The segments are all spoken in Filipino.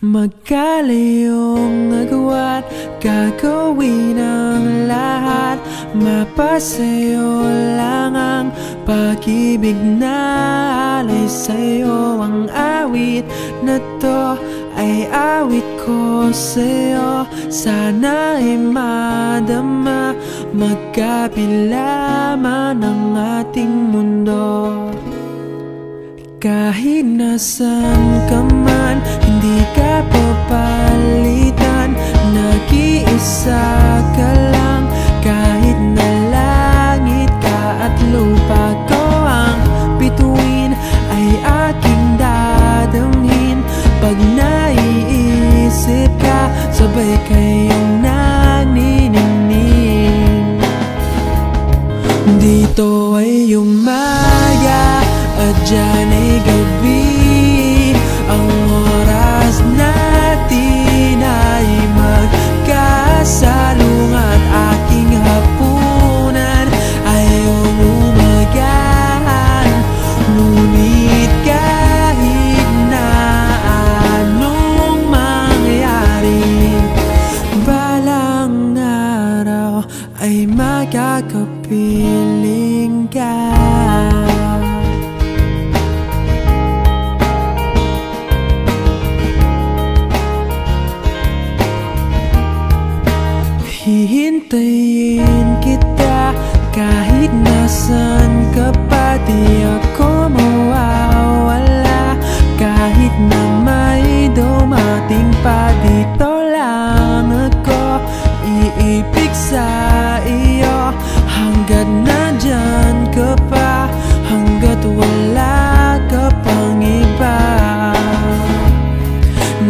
Magkalayong agwat, gagawin ang lahat. Mapasayo lang ang pag-ibig na alay sa'yo. Ang awit na to ay awit ko sa'yo. Sana ay madama, magkapila man ang ating mundo. Kahit nasan ka man, hindi ka papalitan. Nag-iisa ka lang, kahit na langit ka at lupa ko ang bituin, ay aking dadamhin. Pag naiisip ka, sabay kayong naniningning. Dito ay umaga at dyan ay gabi. Ang oras natin ay magkasalungat. Aking hapunan ay umagahan. Ngunit kahit na anong mangyari, balang araw ay makakapiling ka. Hihintayin kita kahit nasan ka pa. Di ako mawawala kahit na may dumating pa. Dito lang ako iibig sa iyo, hanggat nandyan ka pa, hanggat wala ka pang iba.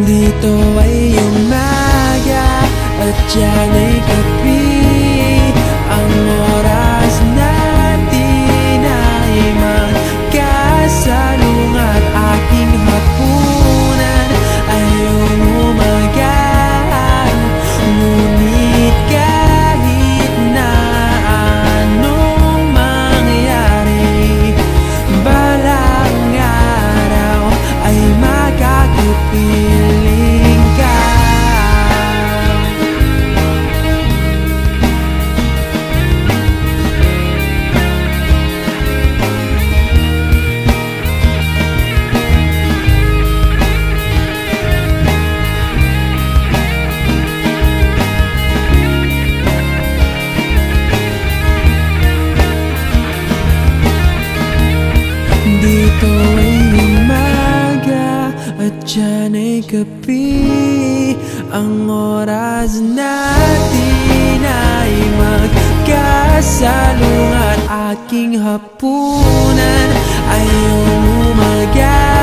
Dito ay umaga at dyan ay gabi. Ang oras natin ay magkasalungat. Aking hapunan ay umagahan. Ngunit kahit na anong mangyari, balang araw ay makakapiling ka. Dito ay umaga at dyan ay gabi. Ang oras natin ay magkasalungat. Aking hapunan ay umaga.